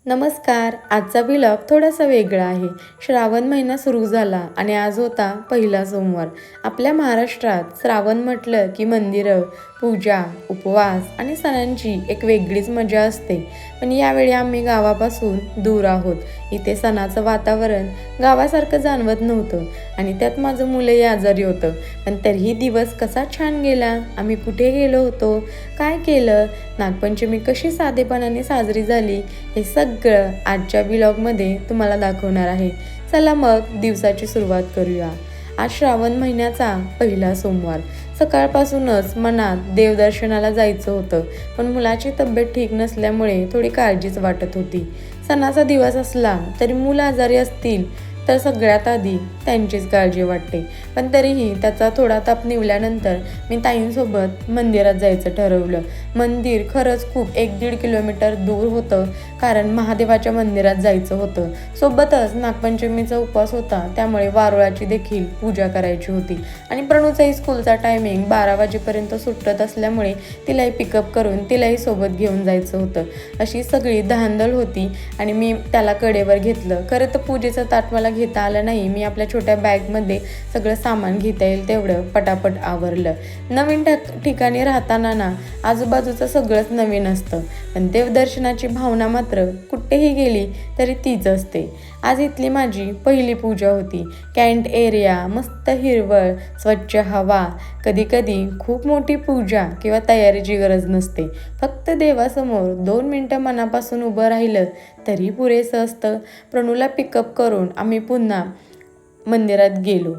नमस्कार. आजचा व्लॉग थोडासा वेगळा आहे. श्रावण महिना सुरू झाला आणि आज होता पहिला सोमवार. आपल्या महाराष्ट्रात श्रावण म्हटलं की मंदिरं, पूजा, उपवास आणि सणांची एक वेगळीच मजा असते. पण यावेळी आम्ही गावापासून दूर आहोत. इथे सणाचं वातावरण गावासारखं जाणवत नव्हतं आणि त्यात माझं मुलंही आजारी होतं. पण तरीही दिवस कसा छान गेला. आम्ही कुठे गेलो होतो, काय केलं, नागपंचमी कशी साधेपणाने साजरी झाली, हे सगळं आजच्या व्लॉगमध्ये तुम्हाला दाखवणार आहे. चला मग दिवसाची सुरुवात करूया. आज श्रावण महिन्याचा पहिला सोमवार. सकाळपासूनच मनात देवदर्शनाला जायचं होतं, पण मुलाची तब्येत ठीक नसल्यामुळे थोडी काळजीच वाटत होती. सणाचा दिवस असला तरी मुलं आजारी असतील तर सगळ्यात आधी त्यांचीच काळजी वाटते. पण तरीही त्याचा थोडा ताप निवल्यानंतर मी ताईंसोबत मंदिरात जायचं ठरवलं. मंदिर खरंच खूप 1-1.5 किलोमीटर दूर होतं, कारण महादेवाच्या मंदिरात जायचं होतं. सोबतच नागपंचमीचा उपवास होता, त्यामुळे वारुळाची देखील पूजा करायची होती आणि प्रणूचाही स्कूलचा टायमिंग 12 वाजेपर्यंत सुटत असल्यामुळे तिलाही पिकअप करून तिलाही सोबत घेऊन जायचं होतं. अशी सगळी धांदल होती आणि मी त्याला कडेवर घेतलं. खरं तर पूजेचं ताट मला घेता आलं नाही. मी आपल्या छोट्या बॅगमध्ये सगळं सामान घेता येईल तेवढं पटापट आवरलं. नवीन ठिकाणी राहताना ना आजूबाजूचं सगळंच नवीन असतं, पण देवदर्शनाची भावना मात्र कुठेही गेली तरी तीच असते. आज इथली माझी पहिली पूजा होती. कॅन्ट एरिया, मस्त हिरवळ, स्वच्छ हवा. कधी कधी खूप मोठी पूजा किंवा तयारीची गरज नसते. फक्त देवासमोर 2 मिनटं मनापासून उभं राहिलं तरी पुरेसं असतं. प्रणूला पिकअप करून आम्ही पुन्हा मंदिरात गेलो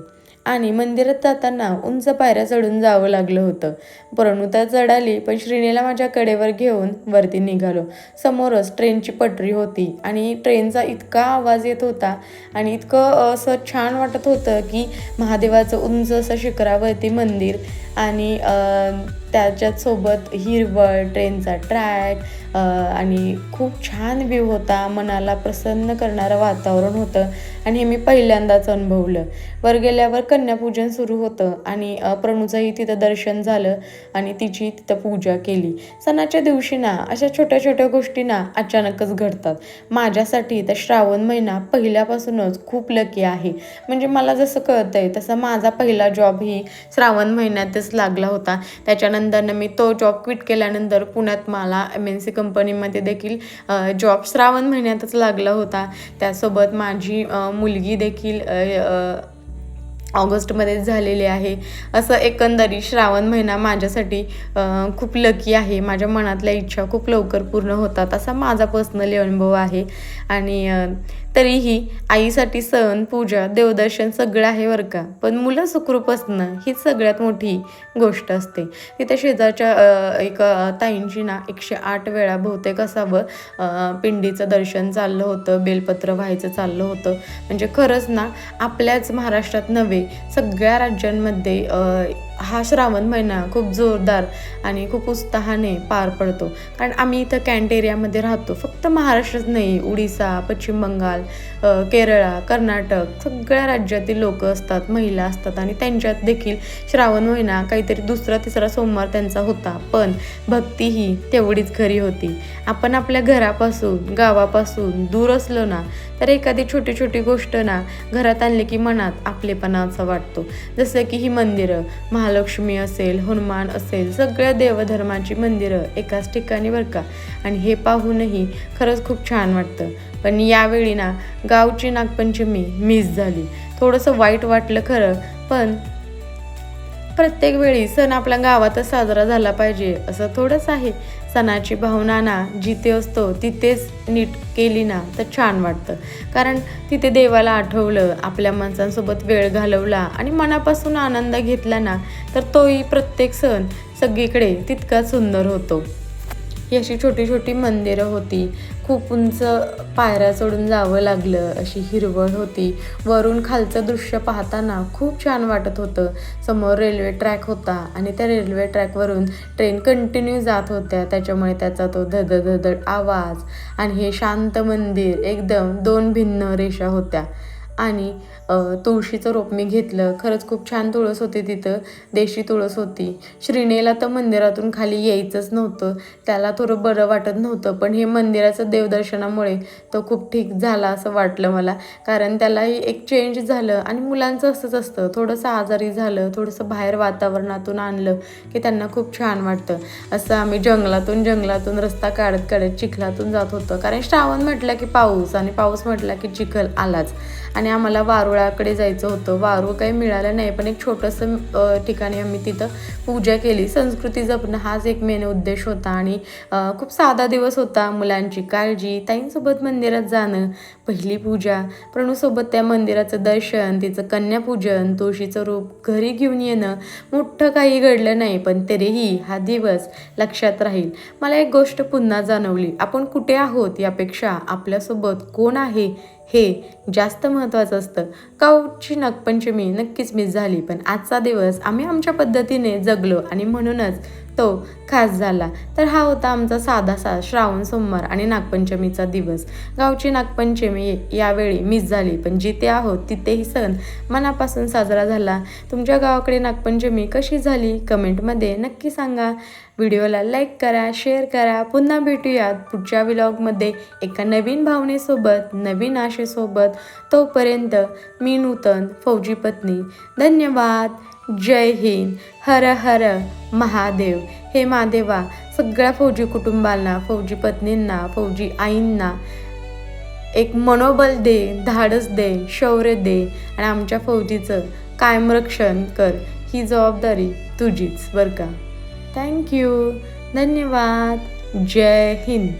आणि मंदिरात जाताना उंच पायऱ्या चढून जावं लागलं होतं. प्रणू तर चढाली, पण श्रीनीला माझ्या कडेवर घेऊन वरती निघालो. समोरच ट्रेनची पटरी होती आणि ट्रेनचा इतका आवाज येत होता आणि इतकं असं छान वाटत होतं की महादेवाचं उंच असं शिखरावरती मंदिर आणि त्याच्यात सोबत हिरवळ, ट्रेनचा ट्रॅक आणि खूप छान व्ह्यू होता. मनाला प्रसन्न करणारं वातावरण होतं आणि हे मी पहिल्यांदाच अनुभवलं. वर गेल्यावर कन्यापूजन सुरू होतं आणि प्रणूचंही तिथं दर्शन झालं आणि तिची तिथं पूजा केली. सणाच्या दिवशी ना अशा छोट्या छोट्या गोष्टी ना अचानकच घडतात. माझ्यासाठी तर श्रावण महिना पहिल्यापासूनच खूप लकी आहे. म्हणजे मला जसं कळतंय तसं माझा पहिला जॉब ही श्रावण महिन्यातच लागला होता. त्याच्यानंतर मी तो जॉब क्विट केल्यानंतर पुण्यात मला MNC कंपनीमध्ये देखील जॉब श्रावण महिन्यातच लागला होता. त्यासोबत माझी मुलगी देखील ऑगस्टमध्येच झालेली आहे. असं एकंदरीत श्रावण महिना माझ्यासाठी खूप लकी आहे. माझ्या मनातल्या इच्छा खूप लवकर पूर्ण होतात असा माझा पर्सनली अनुभव आहे. आणि तरीही आईसाठी सण, पूजा, देवदर्शन सगळं आहे बरं का, पण मुलं सुखरूप असणं हीच सगळ्यात मोठी गोष्ट असते. तिथे शेजारच्या एक ताईंची ना 108 वेळा बहुतेक असावं पिंडीचं दर्शन चाललं होतं, बेलपत्र व्हायचं चाललं होतं. म्हणजे खरंच ना आपल्याच महाराष्ट्रात नव्हे, सगळ्या राज्यांमध्ये हा श्रावण महिना खूप जोरदार आणि खूप उत्साहाने पार पडतो. कारण आम्ही इथं कॅन्ट एरियामध्ये राहतो. फक्त महाराष्ट्रच नाही, उडीसा, पश्चिम बंगाल, केरळा, कर्नाटक सगळ्या राज्यातील लोक असतात, महिला असतात आणि त्यांच्यात देखील श्रावण महिना काहीतरी 2रा-3रा सोमवार त्यांचा होता. पण भक्ती ही तेवढीच खरी होती. आपण आपल्या घरापासून, गावापासून दूर असलो ना तर एखादी छोटी छोटी गोष्ट ना घरात आणली की मनात आपलेपणा असं वाटतो. जसं की ही मंदिरं, महालक्ष्मी असेल, हनुमान असेल, सगळ्या देवधर्माची मंदिरं एकाच ठिकाणी बरं का, आणि हे पाहूनही खरंच खूप छान वाटतं. पण यावेळी ना गावची नागपंचमी मिस झाली. थोडंसं वाईट वाटलं खरं, पण प्रत्येक वेळी सण आपल्या गावातच साजरा झाला पाहिजे असं थोडंच आहे. सणाची भावना ना जिथे असतो तिथेच नीट केली ना तर छान वाटतं. कारण तिथे देवाला आठवलं, आपल्या माणसांसोबत वेळ घालवला आणि मनापासून आनंद घेतला ना तर तोही प्रत्येक सण सगळीकडे तितकाच सुंदर होतो. ही अशी छोटी छोटी मंदिरं होती. खूप उंच पायऱ्या चढून जावं लागलं. अशी हिरवळ होती. वरून खालचं दृश्य पाहताना खूप छान वाटत होतं. समोर रेल्वे ट्रॅक होता आणि त्या रेल्वे ट्रॅकवरून ट्रेन कंटिन्यू जात होत्या. त्याच्यामुळे त्याचा तो धडधड आवाज आणि हे शांत मंदिर, एकदम 2 भिन्न रेषा होत्या. आणि तुळशीचं रोप मी घेतलं. खरंच खूप छान तुळस होती तिथं, देशी तुळस होती. श्रीनेला तर मंदिरातून खाली यायचंच नव्हतं, त्याला थोडं बरं वाटत नव्हतं, पण हे मंदिराचं देवदर्शनामुळे तो खूप ठीक झाला असं वाटलं मला. कारण त्यालाही एक चेंज झालं आणि मुलांचं असंच असतं, थोडंसं आजारी झालं, थोडंसं बाहेर वातावरणातून आणलं की त्यांना खूप छान वाटतं. असं आम्ही जंगलातून रस्ता काढत काढत चिखलातून जात होतो, कारण श्रावण म्हटलं की पाऊस आणि पाऊस म्हटला की चिखल आलाच. आणि आम्हाला वारुळाकडे जायचं होतं. वारूळ काही मिळालं नाही, पण एक छोटंसं ठिकाणी आम्ही तिथं पूजा केली. संस्कृती जपणं हाच एक मेन उद्देश होता आणि खूप साधा दिवस होता. मुलांची काळजी, ताईंसोबत मंदिरात जाणं, पहिली पूजा, प्रणूसोबत त्या मंदिराचं दर्शन, तिचं कन्यापूजन, तुळशीचं रूप घरी घेऊन येणं. मोठं काही घडलं नाही, पण तरीही हा दिवस लक्षात राहील. मला एक गोष्ट पुन्हा जाणवली, आपण कुठे आहोत यापेक्षा आपल्यासोबत कोण आहे हे जास्त महत्त्वाचं असतं. गावची नागपंचमी नक्कीच मिस झाली, पण आजचा दिवस आम्ही आमच्या पद्धतीने जगलो आणि म्हणूनच तो खास झाला. तर हा होता आमचा साधासा श्रावण सोमवार आणि नागपंचमीचा दिवस. गावची नागपंचमी यावेळी मिस झाली, पण जिथे आहोत तिथेही सण मनापासून साजरा झाला. तुमच्या गावाकडे नागपंचमी कशी झाली कमेंटमध्ये नक्की सांगा. व्हिडिओला लाईक करा, शेअर करा. पुन्हा भेटूयात पुढच्या व्लॉगमध्ये एका नवीन भावनेसोबत, नवीन आशेसोबत. तोपर्यंत मी नूतन फौजी पत्नी. धन्यवाद. जय हिंद. हर हर महादेव. हे महादेवा, सगळ्या फौजी कुटुंबांना, फौजी पत्नींना, फौजी आईंना एक मनोबल दे, धाडस दे, शौर्य दे आणि आमच्या फौजीचं कायम रक्षण कर. ही जबाबदारी तुझीच बरं का. थँक्यू. धन्यवाद. जय हिंद.